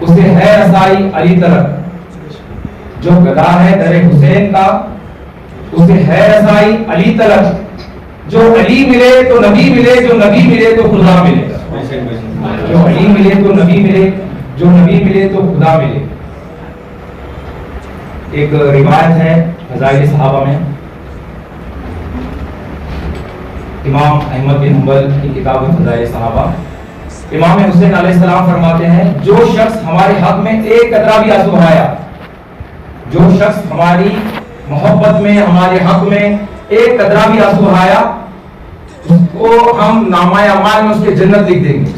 اسے ہے رسائی علی تلک، جو گدا ہے در حسین کا اسے ہے رسائی علی تلک، جو علی ملے تو نبی ملے، جو نبی ملے تو خدا ملے، جو علی ملے تو نبی ملے، جو نبی ملے تو خدا ملے۔ ایک روایت ہے فضائل صحابہ میں، امام احمد بن حنبل کی کتاب فضائل صحابہ، امام حسین علیہ السلام فرماتے ہیں جو شخص ہمارے حق میں ایک قطرہ بھی آنسو بہایا، جو شخص ہماری محبت میں ہمارے حق میں ایک قطرہ بھی آنسو بہایا اس کو ہم نامہ اعمال میں اس کے جنت لکھ دیں گے۔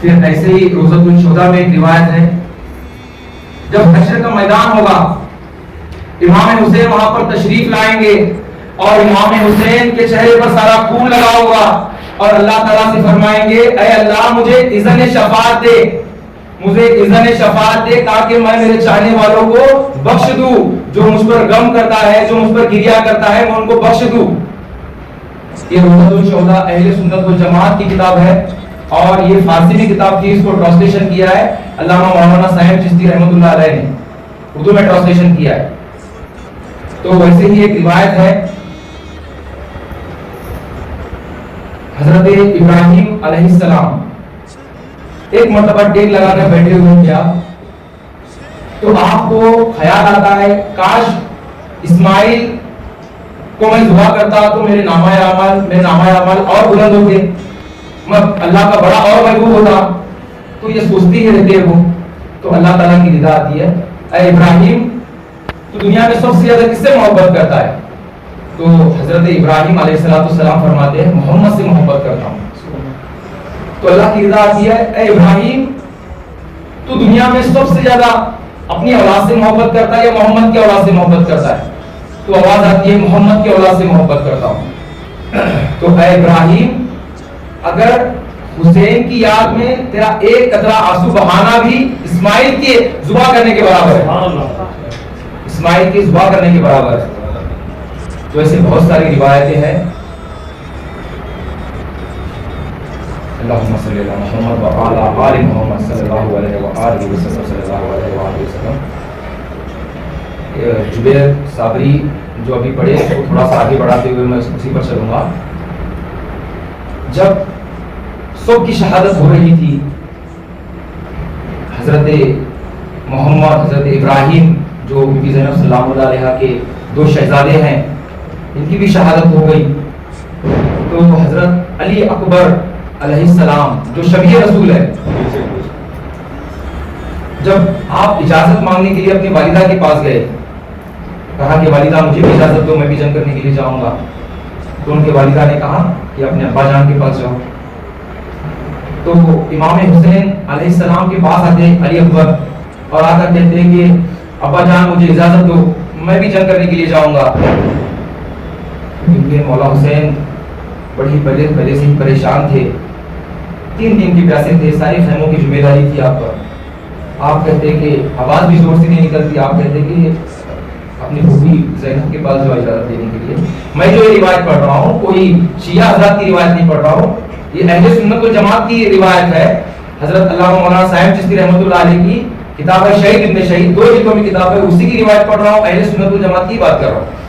پھر ایسے ہی روزۃ الشہداء میں ایک روایت ہے، جب حشر کا میدان ہوگا امام حسین وہاں پر تشریف لائیں گے اور امام حسین کے چہرے پر سارا خون لگا ہوگا اور اللہ تعالیٰ سے فرمائیں گے اے اللہ مجھے اذن شفاعت دے، مجھے اذن شفاعت دے تاکہ میں میرے چاہنے والوں کو بخش دوں، جو مجھ پر غم کرتا ہے، جو مجھ پر گریہ کرتا ہے میں ان کو بخش دوں۔ یہ روزۃ الشہداء اہل سنت والجماعت کی کتاب ہے اور یہ فارسی میں کتاب تھی، اس کو ٹرانسلیشن کیا ہے علامہ مولانا صاحب چشتی رحمۃ اللہ علیہ نے، اردو میں ٹرانسلیشن کیا ہے۔ تو ویسے ہی ایک روایت ہے حضرت ابراہیم علیہ السلام ایک مرتبہ ٹیک لگا کر بیٹھے ہوئے کیا تو آپ کو خیال آتا ہے کاش اسماعیل کو میں ذبح کرتا تو میرے نامہ اعمال اور بلند ہوتے، میں اللہ کا بڑا اور محبوب ہوتا، تو یہ سوچتی ہی رہتے ہیں وہ۔ تو اللہ تعالیٰ کی رضا آتی ہے اے ابراہیم تو دنیا میں سب سے زیادہ کس سے محبت کرتا ہے؟ تو حضرت ابراہیم علیہ السلام فرماتے ہیں محمد سے محبت کرتا ہوں۔ تو اللہ کی رضا آتی ہے اے ابراہیم تو دنیا میں سب سے زیادہ اپنی اولاد سے محبت کرتا ہے یا محمد کی اولاد سے محبت کرتا ہے؟ تو آواز آتی ہے محمد کی اولاد سے محبت کرتا ہوں۔ تو اے ابراہیم اگر حسین کی یاد میں تیرا ایک قطرہ آنسو بہانا بھی اسماعیل کے ذبح کرنے کے برابر ہے، اسماعیل کی ذبح کرنے کے برابر ہے۔ تو ایسے بہت ساری روایتیں ہیں۔ اللہم صلی علی محمد وعلی آل محمد صلی اللہ علیہ وآلہ وسلم صلی اللہ علیہ وآلہ وسلم۔ جبیر صابری جو ابھی پڑھے اس کو تھوڑا سا آگے بڑھاتے ہوئے میں اسی پر چلوں گا۔ جب سب کی شہادت ہو رہی تھی، حضرت محمد حضرت ابراہیم جو بی بی زینب سلام اللہ علیہ کے دو شہزادے ہیں ان کی بھی شہادت ہو گئی، تو حضرت علی اکبر علیہ السلام جو شبیہ رسول ہے، جب آپ اجازت مانگنے کے لیے اپنی والدہ کے پاس گئے، کہا کہ والدہ مجھے بھی اجازت دو میں بھی جنگ کرنے کے لیے جاؤں گا، تو ان کے والدہ نے کہا کہ اپنے ابا جان کے پاس جاؤ۔ تو امام حسین علیہ السلام کے پاس آتے علی اکبر اور آ کر کہتے ہیں کہ ابا جان مجھے اجازت دو میں بھی جنگ کرنے کے لیے جاؤں گا، کیونکہ مولا حسین بڑی پہلے سے ہی پریشان تھے، 3 دن کی پیاسے تھے، ساری خیموں کی ذمہ داری تھی آپ پر۔ آپ کہتے کہ آواز بھی زور سے نہیں نکلتی، آپ کہتے کہ اپنی پھوپھی زینب کے پاس جو اجازت دینے کے لیے۔ میں جو یہ روایت پڑھ رہا ہوں کوئی شیعہ حضرات کی روایت نہیں پڑھ رہا ہوں، یہ اہل سنت والجماعت کی روایت ہے۔ حضرت علامہ مولانا صاحب چشتی رحمۃ اللہ علیہ کی کتاب ہے شہید ابن شہید، 2 جلدوں میں کتاب ہے، اسی کی روایت پڑھ رہا ہوں، اہل سنت والجماعت کی بات کر رہا ہوں۔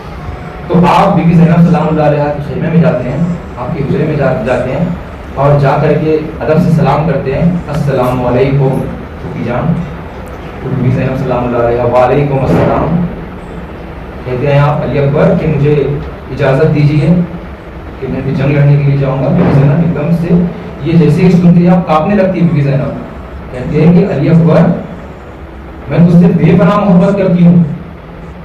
تو آپ بی بی زینب سلام اللہ علیہ کے خیمے میں جاتے ہیں، آپ کے حجرے میں جاتے ہیں اور جا کر کے ادب سے سلام کرتے ہیں، السلام علیکم پھوپھی جان۔ بی بی زینب سلام اللہ علیہ وعلیکم السلام۔ کہتے ہیں آپ علی اکبر کہ مجھے اجازت دیجیے کہ میں بھی جنگ لڑنے کے لیے جاؤں گا۔ بی بی زینب ایک دم سے یہ جیسے ہی سنتے ہیں آپ کانپنے لگتی ہے بی بی زینب، کہتے ہیں کہ علی اکبر میں تجھ سے بے پناہ محبت کرتی ہوں،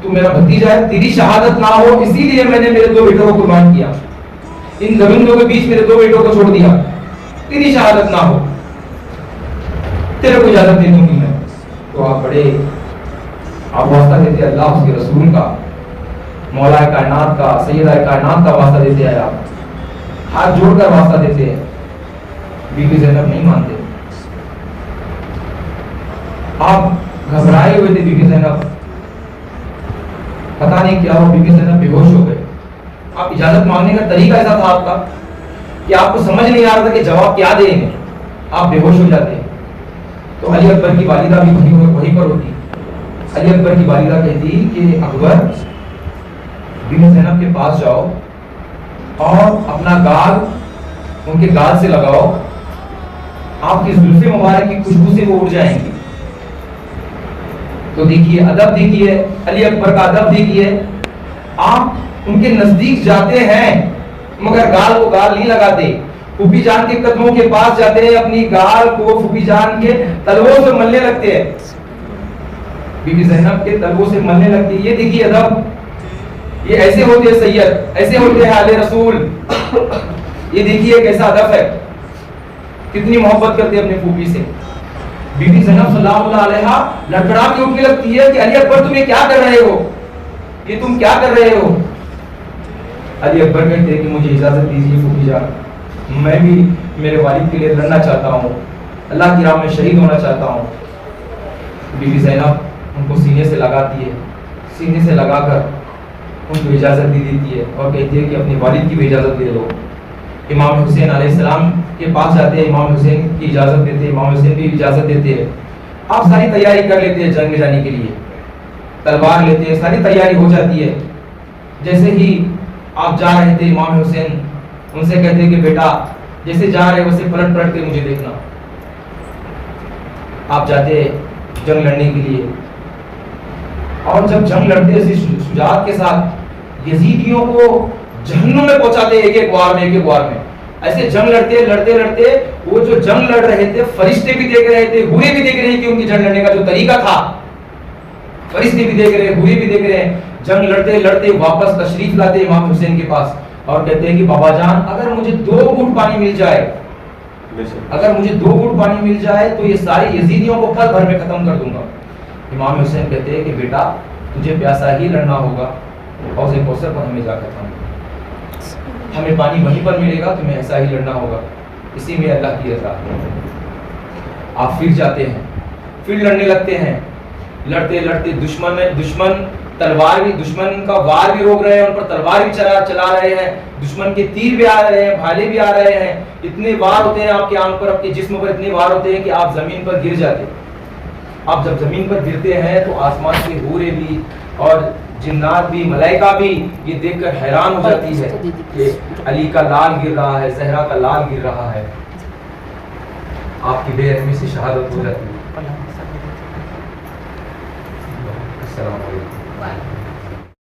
تو میرا بھتیجا ہے، تیری شہادت نہ ہو اسی لیے میں نے میرے 2 بیٹوں کو قربان کیا، ان درندوں کے بیچ میرے 2 بیٹوں کو چھوڑ دیا، تیری شہادت نہ ہو، تیرے کو اجازت دے دوں گی میں۔ تو آپ بڑے آپ واسطہ دیتے اللہ اس کے رسول کا، مولا کائنات کا، سیدہ کائنات کا واسطہ دیتے ہیں، آپ ہاتھ جوڑ کر واسطہ دیتے ہیں۔ بی بی زینب نہیں مانتے، آپ گھبرائے ہوئے تھے، بی بی زینب پتہ نہیں کیا ہو، بی بی زینب بے ہوش ہو گئے۔ آپ اجازت مانگنے کا طریقہ ایسا تھا آپ کا کہ آپ کو سمجھ نہیں آ رہا تھا کہ جواب کیا دیں گے، آپ بے ہوش ہو جاتے ہیں. تو علی اکبر کی والدہ بھی وہیں پر ہوتی. علی اکبر کی والدہ کہتی کہ اکبر بی بی زینب کے پاس جاؤ اور اپنا گال ان کے گال سے لگاؤ, آپ کی زلف مبارک کی خوشبو سے وہ اڑ جائیں گی. تو دیکھیے ادب, دیکھیے علی اکبر کا ادب دیکھیے, آپ ان کے نزدیک جاتے ہیں مگر گال کو گال نہیں لگاتے. پھوپھی جان کے قدموں کے پاس جاتے ہیں, اپنی گال کو پھوپھی جان کے تلووں سے ملنے لگتے ہیں, بی بی زینب کے تلووں سے ملنے لگتے ہیں. یہ دیکھیے ادب, یہ ایسے ہوتے ہیں سید, ایسے ہوتے ہیں آل رسول. یہ دیکھیے کیسا ادب ہے, کتنی محبت کرتے ہیں اپنے پھوپھی سے. بی بی زینب صلی اللہ علیہ لڑکڑا کے اٹھنے لگتی ہے کہ علی اکبر تم یہ کیا کر رہے ہو, یہ تم کیا کر رہے ہو. علی اکبر کہتے ہیں کہ مجھے اجازت دیجیے پھوپھی جان, میں بھی میرے والد کے لیے لڑنا چاہتا ہوں, اللہ کی راہ میں شہید ہونا چاہتا ہوں. بی بی زینب ان کو سینے سے لگاتی ہے, سینے سے لگا کر ان کو اجازت دی دیتی ہے اور کہتی ہے کہ اپنے والد کی بھی اجازت دے دو. امام حسین علیہ السلام کے پاس جاتے ہیں, امام حسین کی اجازت دیتے ہیں, امام حسین بھی اجازت دیتے ہیں. آپ ساری تیاری کر لیتے ہیں جنگ میں جانے کے لیے, تلوار لیتے ہیں, ساری تیاری ہو جاتی ہے. جیسے ہی آپ جا رہے تھے امام حسین ان سے کہتے ہیں کہ بیٹا جیسے جا رہے ویسے پلٹ پلٹ کے مجھے دیکھنا. آپ جاتے جنگ لڑنے کے لیے, اور جب جنگ لڑتے شجاعت کے ساتھ یزیدیوں کو جہنم میں پہنچاتے ایک ایک وار میں, ایک ایک وار میں. ایسے جنگ لڑتے لڑتے لڑتے وہ جو جنگ لڑ رہے تھے فرشتے بھی دیکھ رہے تھے, حوریں بھی دیکھ رہے ہیں کہ ان کی جنگ لڑنے کا جو طریقہ تھا, فرشتے بھی دیکھ رہے ہیں, حوریں بھی دیکھ رہے ہیں. جنگ لڑتے لڑتے واپس تشریف لاتے امام حسین کے پاس اور کہتے ہیں کہ بابا جان اگر مجھے 2 گھونٹ پانی مل جائے, اگر مجھے 2 گھونٹ پانی مل جائے تو یہ سارے یزیدیوں کو پل بھر میں ختم کر دوں گا. امام حسین کہتے ہیں کہ بیٹا تجھے پیاسا ہی لڑنا ہوگا, حوض کوثر پر ہمیں جا کر ختم, ہمیں پانی وہیں پر ملے گا, تمہیں ایسا ہی لڑنا ہوگا, اسی میں اللہ کی رضا. آپ پھر جاتے ہیں, پھر لڑنے لگتے ہیں. لڑتے لڑتے دشمن تلوار بھی, دشمن کا وار بھی روک رہے ہیں, ان پر تلوار بھی چلا رہے ہیں, دشمن کے تیر بھی آ رہے ہیں, بھالے بھی آ رہے ہیں. اتنے وار ہوتے ہیں آپ کے آنکھ پر, آپ کے جسم پر اتنے وار ہوتے ہیں کہ آپ زمین پر گر جاتے. آپ جب زمین پر گرتے ہیں تو آسمان سے حوریں بھی اور جنات بھی, ملائکہ بھی یہ دیکھ کر حیران ہو جاتی ہے کہ علی کا لال گر رہا ہے, زہرا کا لال گر رہا ہے. آپ کی بے رحمی سے شہادت ہو جاتی ہے. السلام علیکم.